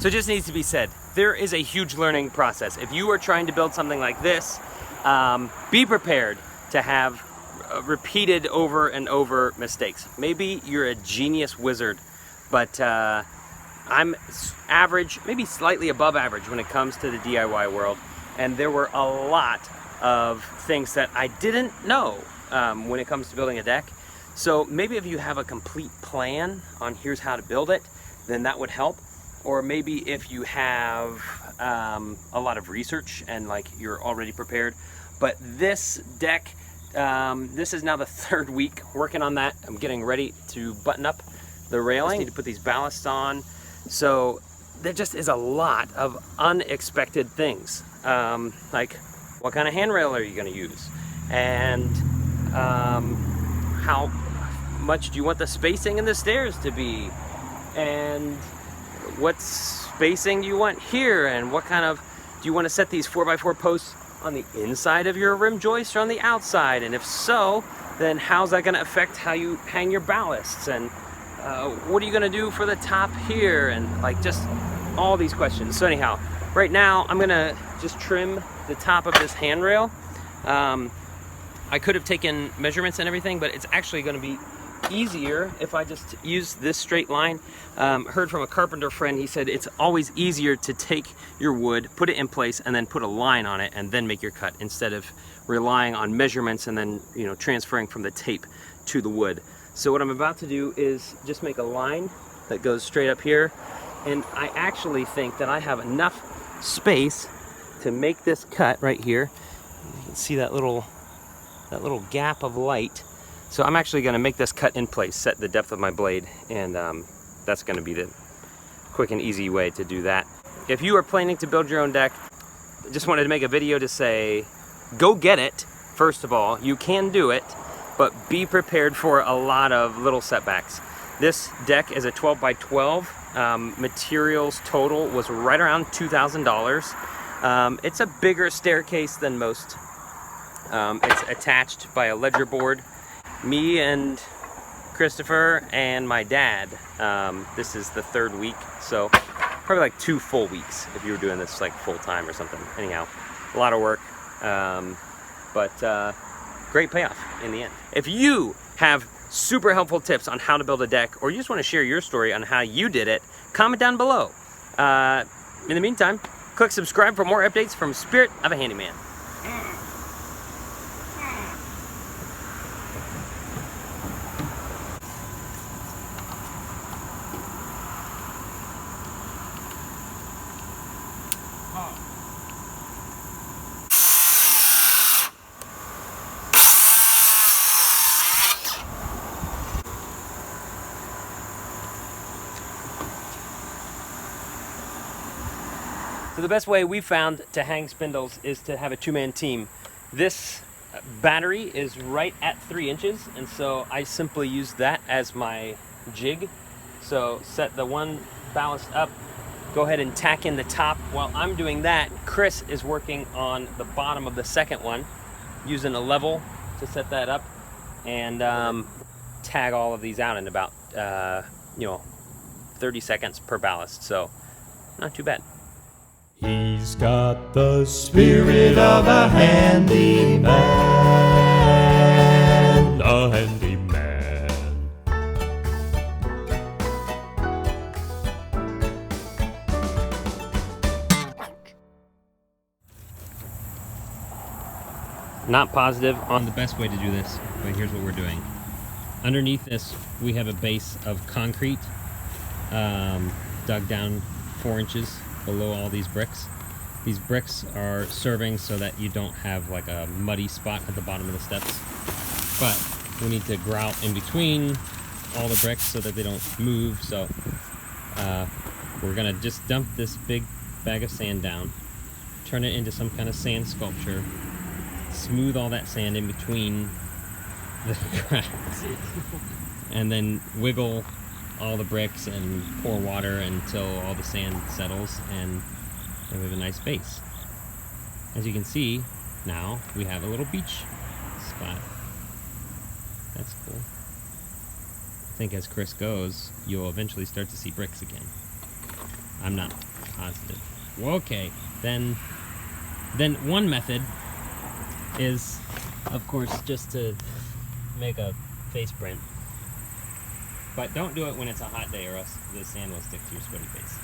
So it just needs to be said, there is a huge learning process. If you are trying to build something like this, be prepared to have repeated over and over mistakes. Maybe you're a genius wizard, but I'm average, maybe slightly above average when it comes to the DIY world. And there were a lot of things that I didn't know when it comes to building a deck. So maybe if you have a complete plan on here's how to build it, then that would help. Or maybe if you have a lot of research and like you're already prepared. But this deck, this is now the 3rd week working on that. I'm getting ready to button up the railing. I need to put these ballasts on. So there just is a lot of unexpected things. Like what kind of handrail are you going to use? And how much do you want the spacing in the stairs to be? And what spacing do you want here? And what kind of, do you want to set these 4x4 posts on the inside of your rim joist or on the outside? And if so, then how's that going to affect how you hang your ballasts? And what are you going to do for the top here? And like just all these questions. So anyhow, right now I'm going to just trim the top of this handrail. I could have taken measurements and everything, but it's actually going to be easier if I just use this straight line. Heard from a carpenter friend, he said it's always easier to take your wood, put it in place, and then put a line on it and then make your cut, instead of relying on measurements and then, you know, transferring from the tape to the wood. So what I'm about to do is just make a line that goes straight up here, and I actually think that I have enough space to make this cut right here. You can see that little gap of light. So I'm actually going to make this cut in place, set the depth of my blade, and that's going to be the quick and easy way to do that. If you are planning to build your own deck, I just wanted to make a video to say, go get it. First of all, you can do it, but be prepared for a lot of little setbacks. This deck is a 12 by 12. Materials total was right around $2,000. It's a bigger staircase than most. It's attached by a ledger board. Me and Christopher and my dad, this is the 3rd week, so probably like 2 full weeks if you were doing this like full time or something. Anyhow, a lot of work, but great payoff in the end. If you have super helpful tips on how to build a deck, or you just want to share your story on how you did it, comment down below. In the meantime, click subscribe for more updates from Spirit of a Handyman. So the best way we found to hang spindles is to have a 2-man team. This battery is right at 3 inches, and so I simply use that as my jig. So set the one ballast up, go ahead and tack in the top. While I'm doing that, Chris is working on the bottom of the second one, using a level to set that up, and tag all of these out in about 30 seconds per ballast. So not too bad. He's got the spirit of a handyman, a handyman. Not positive on the best way to do this, but here's what we're doing. Underneath this, we have a base of concrete dug down 4 inches below all these bricks. These bricks are serving so that you don't have like a muddy spot at the bottom of the steps. But we need to grout in between all the bricks so that they don't move. So we're gonna just dump this big bag of sand down, turn it into some kind of sand sculpture, smooth all that sand in between the cracks, and then wiggle all the bricks and pour water until all the sand settles, and then we have a nice base. As you can see, now we have a little beach spot. That's cool. I think as Chris goes, you'll eventually start to see bricks again. I'm not Positive. Well, okay, then one method is, of course, just to make a face print. But don't do it when it's a hot day, or else the sand will stick to your sweaty face.